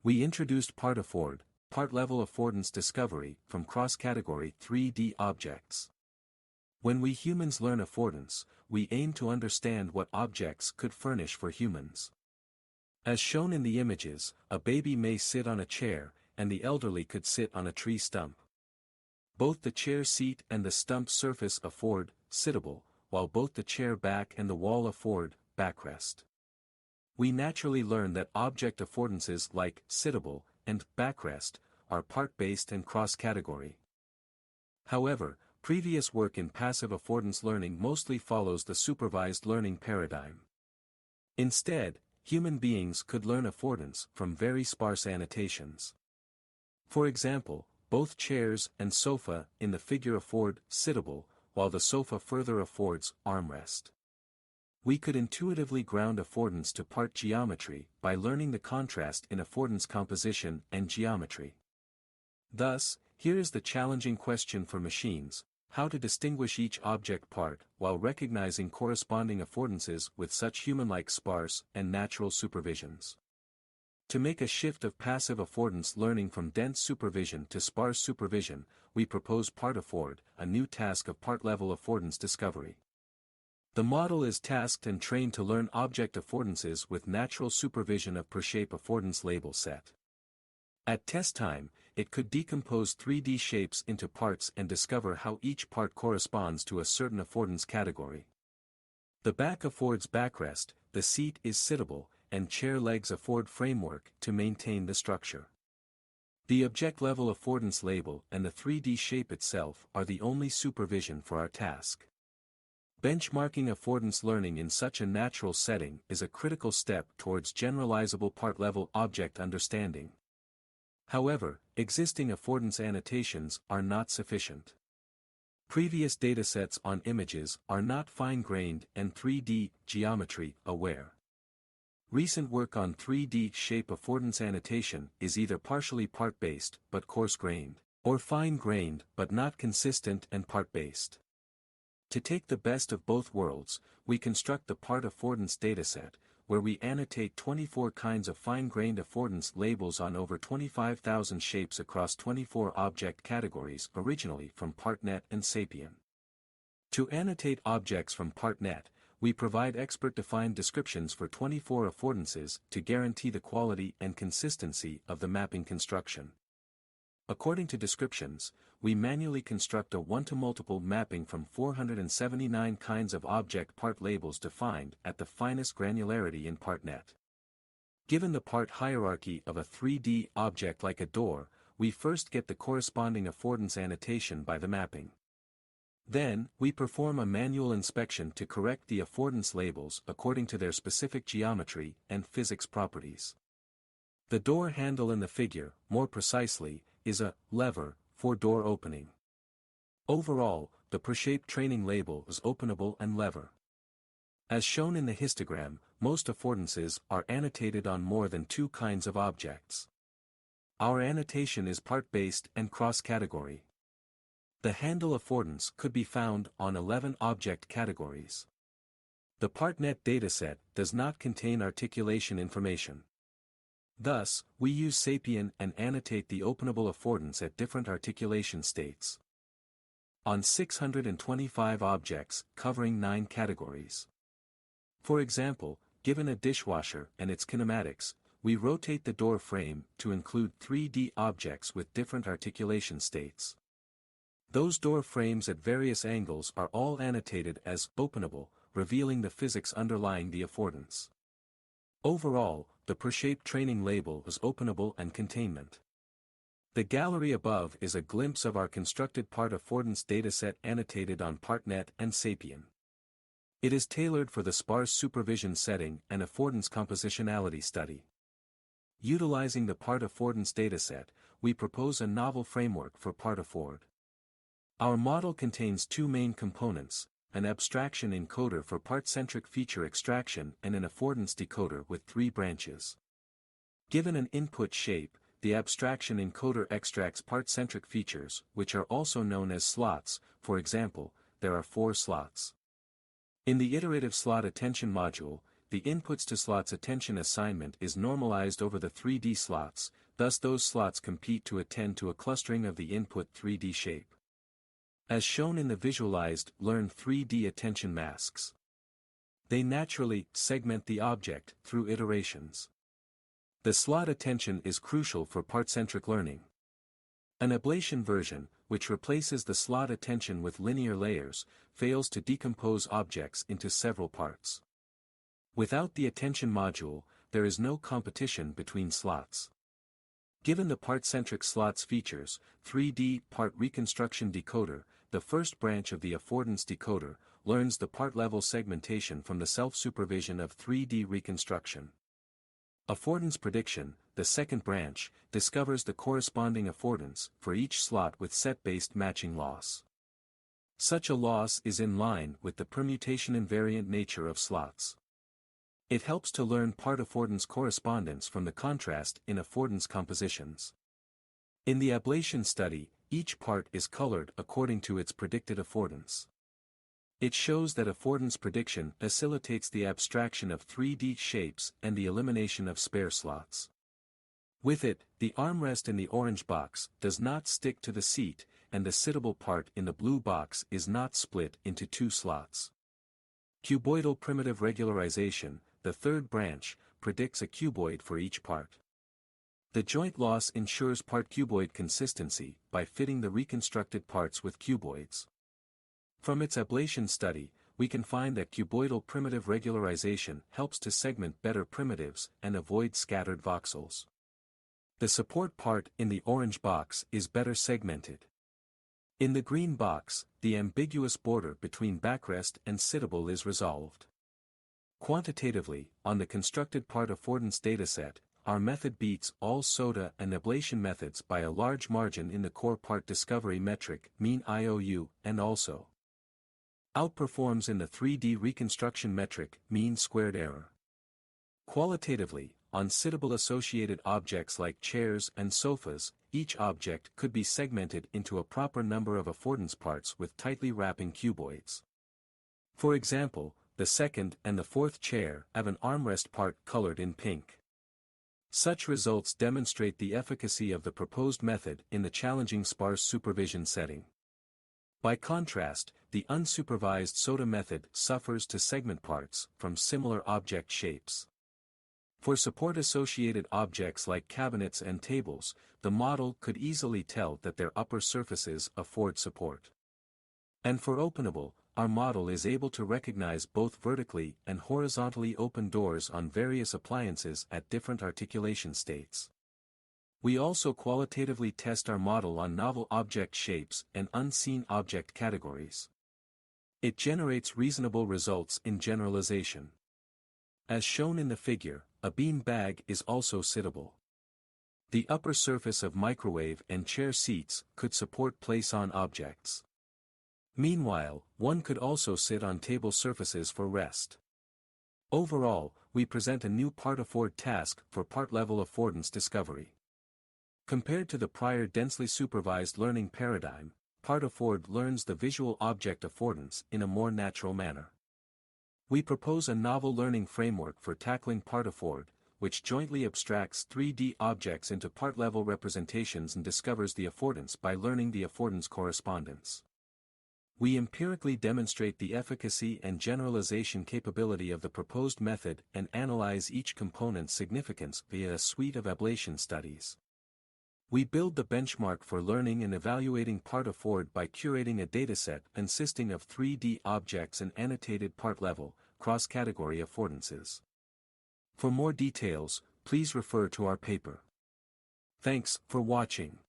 We introduced PartAfford, part-level affordance discovery from cross-category 3D objects. When we humans learn affordance, we aim to understand what objects could furnish for humans. As shown in the images, a baby may sit on a chair, and the elderly could sit on a tree stump. Both the chair seat and the stump surface afford sittable, while both the chair back and the wall afford backrest. We naturally learn that object affordances like sittable and backrest are part-based and cross-category. However, previous work in passive affordance learning mostly follows the supervised learning paradigm. Instead, human beings could learn affordance from very sparse annotations. For example, both chairs and sofa in the figure afford sittable, while the sofa further affords armrest. We could intuitively ground affordance to part geometry by learning the contrast in affordance composition and geometry. Thus, here is the challenging question for machines: how to distinguish each object part while recognizing corresponding affordances with such human-like sparse and natural supervisions. To make a shift of passive affordance learning from dense supervision to sparse supervision, we propose PartAfford, a new task of part-level affordance discovery. The model is tasked and trained to learn object affordances with natural supervision of per-shape affordance label set. At test time, it could decompose 3D shapes into parts and discover how each part corresponds to a certain affordance category. The back affords backrest, the seat is sittable, and chair legs afford framework to maintain the structure. The object-level affordance label and the 3D shape itself are the only supervision for our task. Benchmarking affordance learning in such a natural setting is a critical step towards generalizable part-level object understanding. However, existing affordance annotations are not sufficient. Previous datasets on images are not fine-grained and 3D geometry aware. Recent work on 3D shape affordance annotation is either partially part-based but coarse-grained, or fine-grained but not consistent and part-based. To take the best of both worlds, we construct the part affordance dataset, where we annotate 24 kinds of fine-grained affordance labels on over 25,000 shapes across 24 object categories originally from PartNet and Sapien. To annotate objects from PartNet, we provide expert-defined descriptions for 24 affordances to guarantee the quality and consistency of the mapping construction. According to descriptions, we manually construct a one-to-multiple mapping from 479 kinds of object part labels defined at the finest granularity in PartNet. Given the part hierarchy of a 3D object like a door, we first get the corresponding affordance annotation by the mapping. Then, we perform a manual inspection to correct the affordance labels according to their specific geometry and physics properties. The door handle in the figure, more precisely, is a lever for door opening. Overall, the per-shape training label is openable and lever. As shown in the histogram, most affordances are annotated on more than two kinds of objects. Our annotation is part-based and cross-category. The handle affordance could be found on 11 object categories. The PartNet dataset does not contain articulation information. Thus, we use Sapien and annotate the openable affordance at different articulation states. On 625 objects covering 9 categories. For example, given a dishwasher and its kinematics, we rotate the door frame to include 3D objects with different articulation states. Those door frames at various angles are all annotated as openable, revealing the physics underlying the affordance. Overall, the per-shape training label is openable and containment. The gallery above is a glimpse of our constructed part affordance dataset annotated on PartNet and Sapien. It is tailored for the sparse supervision setting and affordance compositionality study. Utilizing the part affordance dataset, we propose a novel framework for PartAfford. Our model contains two main components: an abstraction encoder for part-centric feature extraction and an affordance decoder with 3 branches. Given an input shape, the abstraction encoder extracts part-centric features, which are also known as slots. For example, there are 4 slots. In the iterative slot attention module, the inputs to slots attention assignment is normalized over the 3D slots, thus those slots compete to attend to a clustering of the input 3D shape. As shown in the visualized learn 3D attention masks. They naturally segment the object through iterations. The slot attention is crucial for part-centric learning. An ablation version, which replaces the slot attention with linear layers, fails to decompose objects into several parts. Without the attention module, there is no competition between slots. Given the part-centric slots features, 3D part reconstruction decoder, the first branch of the affordance decoder, learns the part-level segmentation from the self-supervision of 3D reconstruction. Affordance prediction, the second branch, discovers the corresponding affordance for each slot with set-based matching loss. Such a loss is in line with the permutation invariant nature of slots. It helps to learn part affordance correspondence from the contrast in affordance compositions. In the ablation study, each part is colored according to its predicted affordance. It shows that affordance prediction facilitates the abstraction of 3D shapes and the elimination of spare slots. With it, the armrest in the orange box does not stick to the seat, and the sittable part in the blue box is not split into two slots. Cuboidal primitive regularization, the third branch, predicts a cuboid for each part. The joint loss ensures part cuboid consistency by fitting the reconstructed parts with cuboids. From its ablation study, we can find that cuboidal primitive regularization helps to segment better primitives and avoid scattered voxels. The support part in the orange box is better segmented. In the green box, the ambiguous border between backrest and sittable is resolved. Quantitatively, on the constructed part affordance dataset, our method beats all SOTA and ablation methods by a large margin in the core part discovery metric, mean IOU, and also outperforms in the 3D reconstruction metric, mean squared error. Qualitatively, on sittable associated objects like chairs and sofas, each object could be segmented into a proper number of affordance parts with tightly wrapping cuboids. For example, the second and the fourth chair have an armrest part colored in pink. Such results demonstrate the efficacy of the proposed method in the challenging sparse supervision setting. By contrast, the unsupervised SOTA method suffers to segment parts from similar object shapes. For support-associated objects like cabinets and tables, the model could easily tell that their upper surfaces afford support. And for openable, our model is able to recognize both vertically and horizontally open doors on various appliances at different articulation states. We also qualitatively test our model on novel object shapes and unseen object categories. It generates reasonable results in generalization. As shown in the figure, a bean bag is also sittable. The upper surface of microwave and chair seats could support place-on objects. Meanwhile, one could also sit on table surfaces for rest. Overall, we present a new PartAfford task for part-level affordance discovery. Compared to the prior densely supervised learning paradigm, PartAfford learns the visual object affordance in a more natural manner. We propose a novel learning framework for tackling PartAfford, which jointly abstracts 3D objects into part-level representations and discovers the affordance by learning the affordance correspondence. We empirically demonstrate the efficacy and generalization capability of the proposed method and analyze each component's significance via a suite of ablation studies. We build the benchmark for learning and evaluating PartAfford by curating a dataset consisting of 3D objects and annotated part-level, cross-category affordances. For more details, please refer to our paper. Thanks for watching.